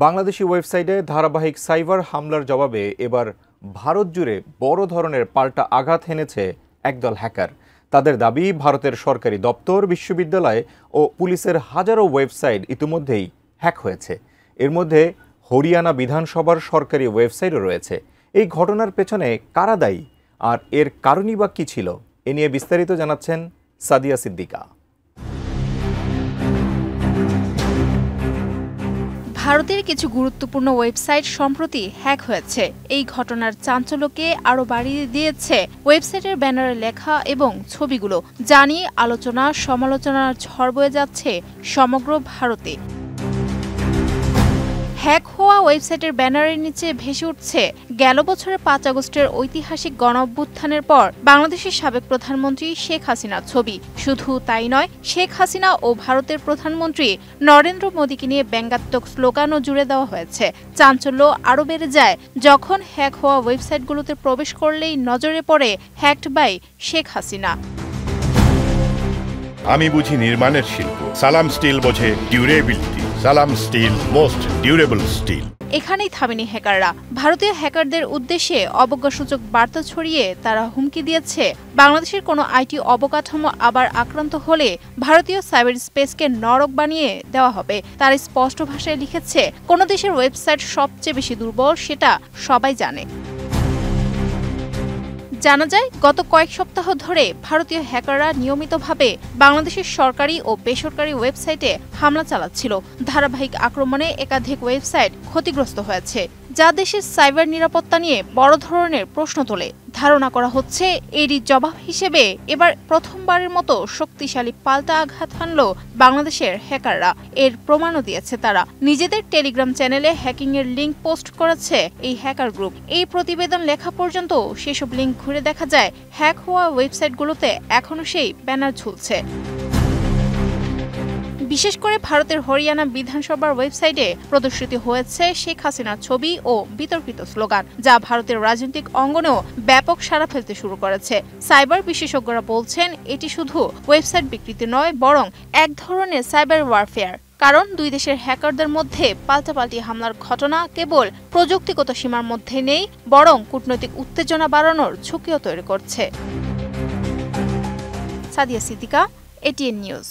বাংলাদেশি ওয়েবসাইটে ধারাবাহিক সাইবার হামলার জবাবে এবার ভারত জুড়ে বড় ধরনের পাল্টা আঘাত হেনেছে একদল হ্যাকার। তাদের দাবি, ভারতের সরকারি দপ্তর, বিশ্ববিদ্যালয় ও পুলিশের হাজারো ওয়েবসাইট ইতিমধ্যেই হ্যাক হয়েছে। এর মধ্যে হরিয়ানা বিধানসভার সরকারি ওয়েবসাইটও রয়েছে। এই ঘটনার পেছনে কারা দায়ী আর এর কারণই বা কী ছিল, এ নিয়ে বিস্তারিত জানাচ্ছেন সাদিয়া সিদ্দিকা। ভারতের কিছু গুরুত্বপূর্ণ ওয়েবসাইট সম্প্রতি হ্যাক হয়েছে। এই ঘটনার চাঞ্চল্যকে আরও বাড়িয়ে দিয়েছে ওয়েবসাইটের ব্যানারে লেখা এবং ছবিগুলো, যা নিয়ে আলোচনা সমালোচনার ঝড় বয়ে যাচ্ছে সমগ্র ভারতে। হ্যাক হওয়া ওয়েবসাইটের ব্যানারের নিচে ভেসে উঠছে গেল বছরের ৫ আগস্টের ঐতিহাসিক গণঅভ্যুত্থানের পর বাংলাদেশের সাবেক প্রধানমন্ত্রী শেখ হাসিনার ছবি। শুধু তাই নয়, শেখ হাসিনা ও ভারতের প্রধানমন্ত্রী নরেন্দ্র মোদীকে নিয়ে ব্যঙ্গাত্মক স্লোগানও জুড়ে দেওয়া হয়েছে। চাঞ্চল্য আরও বেড়ে যায় যখন হ্যাক হওয়া ওয়েবসাইটগুলোতে প্রবেশ করলেই নজরে পড়ে হ্যাকড বাই শেখ হাসিনা। আমি বুঝি নির্মাণের শিল্প, সালাম স্টিল বোঝে ডিউরেবিলিটি। সালাম স্টিল, মোস্ট ডিউরেবল স্টিল। এখানেই থামেনি হ্যাকাররা। ভারতীয় হ্যাকারদের উদ্দেশ্যে অবজ্ঞাসূচক বার্তা ছড়িয়ে তারা হুমকি দিয়েছে, বাংলাদেশের কোনো আইটি অবকাঠামো আবার আক্রান্ত হলে ভারতীয় সাইবার স্পেসকে নরক বানিয়ে দেওয়া হবে। তারা স্পষ্ট ভাষায় লিখেছে, কোনো দেশের ওয়েবসাইট সবচেয়ে বেশি দুর্বল সেটা সবাই জানে। জানা যায়, গত কয়েক সপ্তাহ ধরে ভারতীয় হ্যাকাররা নিয়মিতভাবে বাংলাদেশের সরকারি ও বেসরকারি ওয়েবসাইটে হামলা চালাচ্ছিল। ধারাবাহিক আক্রমণে একাধিক ওয়েবসাইট ক্ষতিগ্রস্ত হয়েছে, যা দেশের সাইবার নিরাপত্তা নিয়ে বড় ধরনের প্রশ্ন তোলে। ধারণা করা হচ্ছে, এরই জবাব হিসেবে এবার প্রথমবারের মতো শক্তিশালী পাল্টা আঘাত হানল বাংলাদেশের হ্যাকাররা। এর প্রমাণও দিয়েছে তারা। নিজেদের টেলিগ্রাম চ্যানেলে হ্যাকিংয়ের লিঙ্ক পোস্ট করেছে এই হ্যাকার গ্রুপ। এই প্রতিবেদন লেখা পর্যন্ত সেসব লিঙ্ক ঘুরে দেখা যায় হ্যাক হওয়া ওয়েবসাইটগুলোতে এখনও সেই ব্যানার ঝুলছে। বিশেষ করে ভারতের হরিয়ানা বিধানসভার ওয়েবসাইটে প্রদর্শিত হয়েছে শেখ হাসিনার ছবি ও বিতর্কিত স্লোগান, যা ভারতের রাজনৈতিক অঙ্গনেও ব্যাপক সাড়া ফেলতে শুরু করেছে। সাইবার বিশেষজ্ঞরা বলছেন, এটি শুধু ওয়েবসাইট বিকৃতি নয়, বরং এক ধরনের সাইবার ওয়ারফেয়ার। কারণ দুই দেশের হ্যাকারদের মধ্যে পাল্টাপাল্টি হামলার ঘটনা কেবল প্রযুক্তিগত সীমার মধ্যে নেই, বরং কূটনৈতিক উত্তেজনা বাড়ানোর ঝুঁকিও তৈরি করছে। Sadia Siddika, ATN news.